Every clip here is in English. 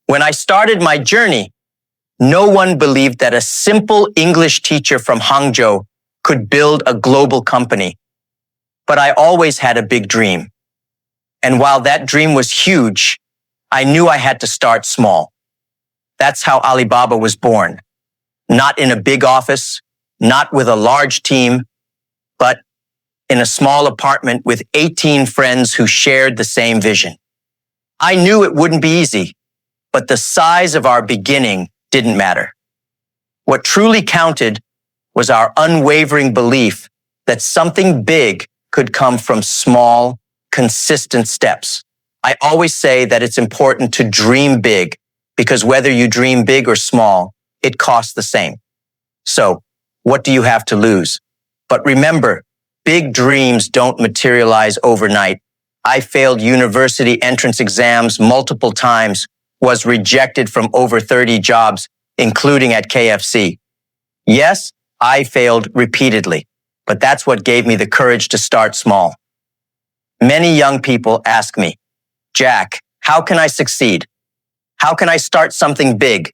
When I started my journey, no one believed that a simple English teacher from Hangzhou could build a global company. But I always had a big dream. And while that dream was huge, I knew I had to start small. That's how Alibaba was born. Not in a big office, not with a large team, but in a small apartment with 18 friends who shared the same vision. I knew it wouldn't be easy, but the size of our beginning didn't matter. What truly counted was our unwavering belief that something big could come from small, consistent steps. I always say that it's important to dream big because whether you dream big or small, it costs the same. So, what do you have to lose? But remember, big dreams don't materialize overnight. I failed university entrance exams multiple times, was rejected from over 30 jobs, including at KFC. Yes, I failed repeatedly, but that's what gave me the courage to start small. Many young people ask me, Jack, how can I succeed? How can I start something big?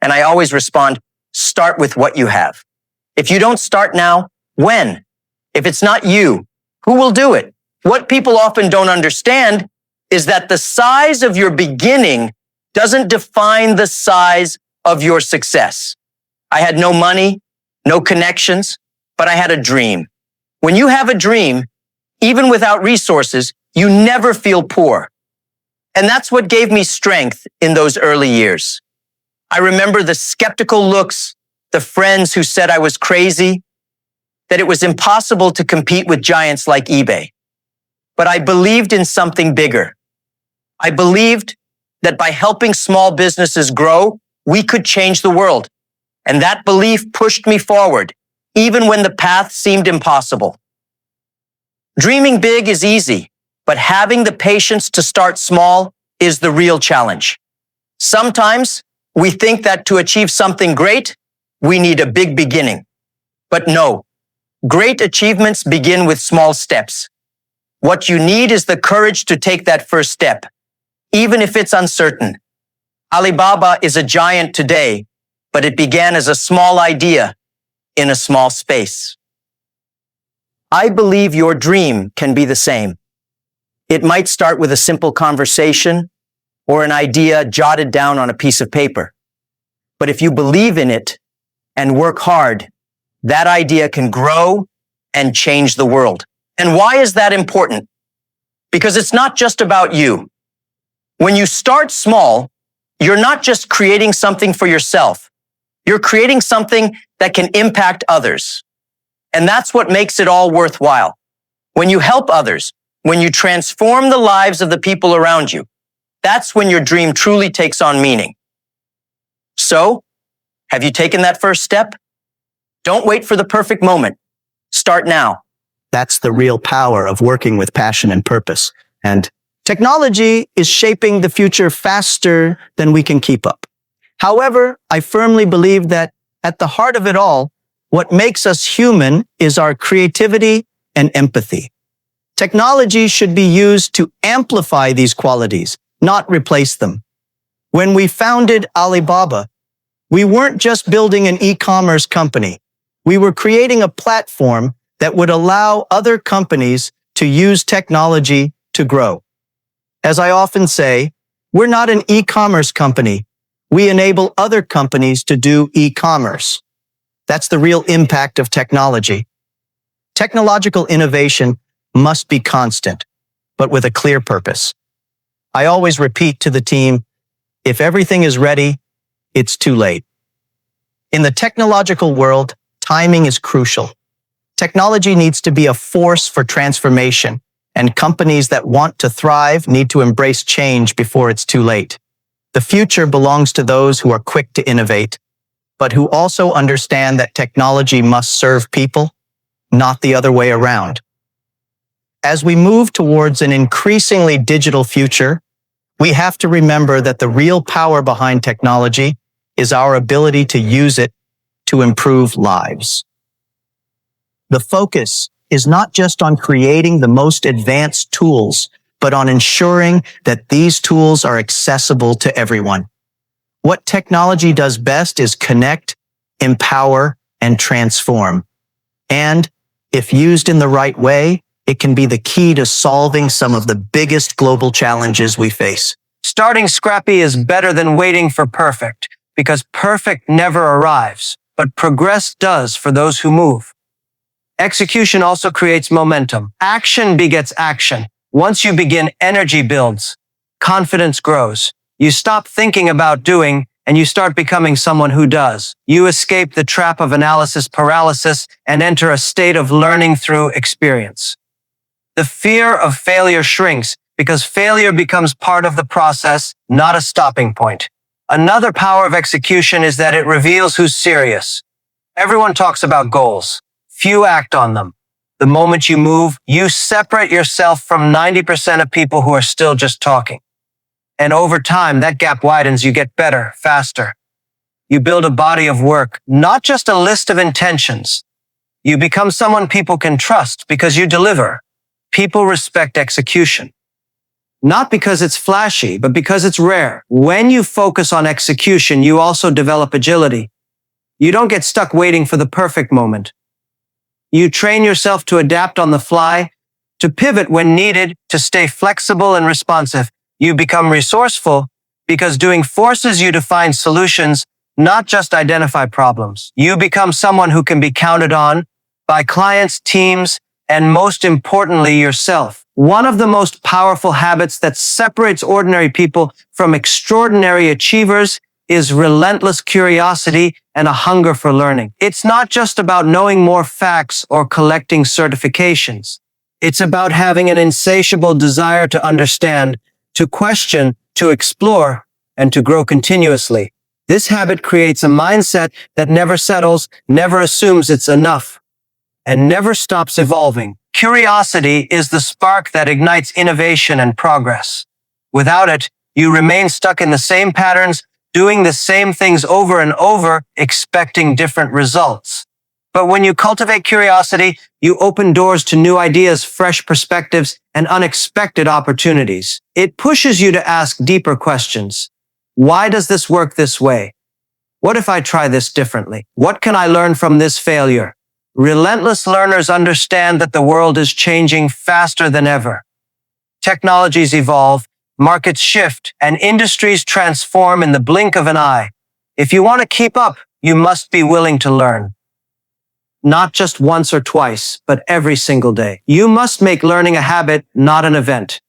And I always respond, start with what you have. If you don't start now, when? If it's not you, who will do it? What people often don't understand is that the size of your beginning doesn't define the size of your success. I had no money, no connections, but I had a dream. When you have a dream, even without resources, you never feel poor. And that's what gave me strength in those early years. I remember the skeptical looks, the friends who said I was crazy, that it was impossible to compete with giants like eBay. But I believed in something bigger. I believed that by helping small businesses grow, we could change the world. And that belief pushed me forward, even when the path seemed impossible. Dreaming big is easy, but having the patience to start small is the real challenge. Sometimes we think that to achieve something great, we need a big beginning. But no, great achievements begin with small steps. What you need is the courage to take that first step, even if it's uncertain. Alibaba is a giant today, but it began as a small idea in a small space. I believe your dream can be the same. It might start with a simple conversation or an idea jotted down on a piece of paper. But if you believe in it and work hard, that idea can grow and change the world. And why is that important? Because it's not just about you. When you start small, you're not just creating something for yourself. You're creating something that can impact others. And that's what makes it all worthwhile. When you help others, when you transform the lives of the people around you, that's when your dream truly takes on meaning. So, have you taken that first step? Don't wait for the perfect moment. Start now. That's the real power of working with passion and purpose. And technology is shaping the future faster than we can keep up. However, I firmly believe that at the heart of it all, what makes us human is our creativity and empathy. Technology should be used to amplify these qualities, not replace them. When we founded Alibaba, we weren't just building an e-commerce company. We were creating a platform that would allow other companies to use technology to grow. As I often say, we're not an e-commerce company. We enable other companies to do e-commerce. That's the real impact of technology. Technological innovation must be constant, but with a clear purpose. I always repeat to the team, if everything is ready, it's too late. In the technological world, timing is crucial. Technology needs to be a force for transformation, and companies that want to thrive need to embrace change before it's too late. The future belongs to those who are quick to innovate, but who also understand that technology must serve people, not the other way around. As we move towards an increasingly digital future, we have to remember that the real power behind technology is our ability to use it to improve lives. The focus is not just on creating the most advanced tools, but on ensuring that these tools are accessible to everyone. What technology does best is connect, empower, and transform. And if used in the right way, it can be the key to solving some of the biggest global challenges we face. Starting scrappy is better than waiting for perfect, because perfect never arrives, but progress does for those who move. Execution also creates momentum. Action begets action. Once you begin, energy builds. Confidence grows. You stop thinking about doing, and you start becoming someone who does. You escape the trap of analysis paralysis and enter a state of learning through experience. The fear of failure shrinks because failure becomes part of the process, not a stopping point. Another power of execution is that it reveals who's serious. Everyone talks about goals. Few act on them. The moment you move, you separate yourself from 90% of people who are still just talking. And over time, that gap widens. You get better, faster. You build a body of work, not just a list of intentions. You become someone people can trust because you deliver. People respect execution. Not because it's flashy, but because it's rare. When you focus on execution, you also develop agility. You don't get stuck waiting for the perfect moment. You train yourself to adapt on the fly, to pivot when needed, to stay flexible and responsive. You become resourceful because doing forces you to find solutions, not just identify problems. You become someone who can be counted on by clients, teams, and most importantly, yourself. One of the most powerful habits that separates ordinary people from extraordinary achievers is relentless curiosity and a hunger for learning. It's not just about knowing more facts or collecting certifications. It's about having an insatiable desire to understand, to question, to explore, and to grow continuously. This habit creates a mindset that never settles, never assumes it's enough, and never stops evolving. Curiosity is the spark that ignites innovation and progress. Without it, you remain stuck in the same patterns, doing the same things over and over, expecting different results. But when you cultivate curiosity, you open doors to new ideas, fresh perspectives, and unexpected opportunities. It pushes you to ask deeper questions. Why does this work this way? What if I try this differently? What can I learn from this failure? Relentless learners understand that the world is changing faster than ever. Technologies evolve, markets shift, and industries transform in the blink of an eye. If you want to keep up, you must be willing to learn. Not just once or twice, but every single day. You must make learning a habit, not an event.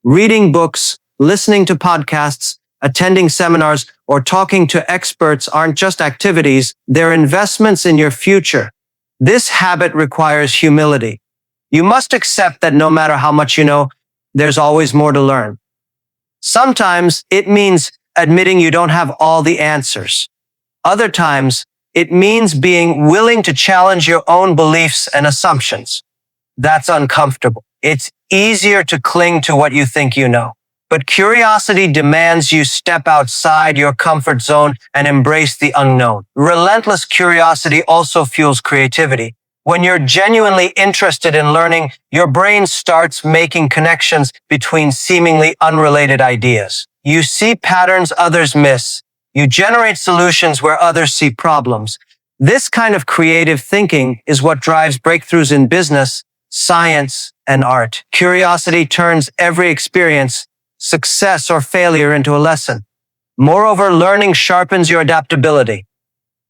Reading books, listening to podcasts, attending seminars, or talking to experts aren't just activities, they're investments in your future. This habit requires humility. You must accept that no matter how much you know, there's always more to learn. Sometimes it means admitting you don't have all the answers. Other times, it means being willing to challenge your own beliefs and assumptions. That's uncomfortable. It's easier to cling to what you think you know. But curiosity demands you step outside your comfort zone and embrace the unknown. Relentless curiosity also fuels creativity. When you're genuinely interested in learning, your brain starts making connections between seemingly unrelated ideas. You see patterns others miss. You generate solutions where others see problems. This kind of creative thinking is what drives breakthroughs in business, science, and art. Curiosity turns every experience, success or failure, into a lesson. Moreover, learning sharpens your adaptability.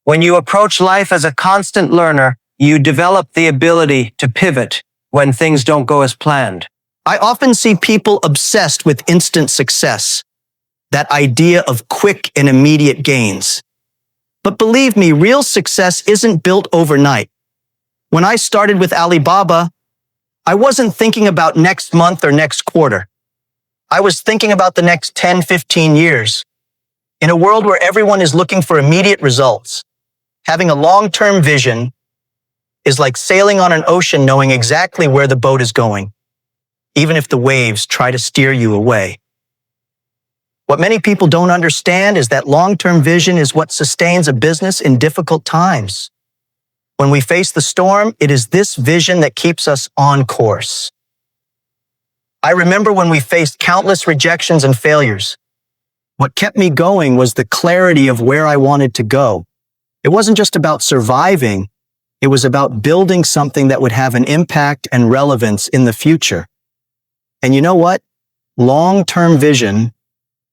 When you approach life as a constant learner, you develop the ability to pivot when things don't go as planned. I often see people obsessed with instant success, that idea of quick and immediate gains. But believe me, real success isn't built overnight. When I started with Alibaba, I wasn't thinking about next month or next quarter. I was thinking about the next 10, 15 years. In a world where everyone is looking for immediate results, having a long-term vision is like sailing on an ocean knowing exactly where the boat is going, even if the waves try to steer you away. What many people don't understand is that long-term vision is what sustains a business in difficult times. When we face the storm, it is this vision that keeps us on course. I remember when we faced countless rejections and failures. What kept me going was the clarity of where I wanted to go. It wasn't just about surviving. It was about building something that would have an impact and relevance in the future. And you know what? Long-term vision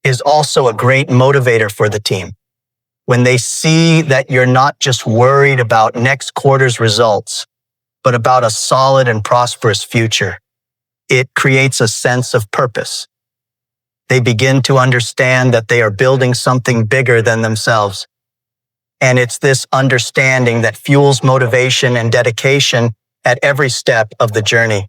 is also a great motivator for the team. When they see that you're not just worried about next quarter's results, but about a solid and prosperous future, it creates a sense of purpose. They begin to understand that they are building something bigger than themselves. And it's this understanding that fuels motivation and dedication at every step of the journey.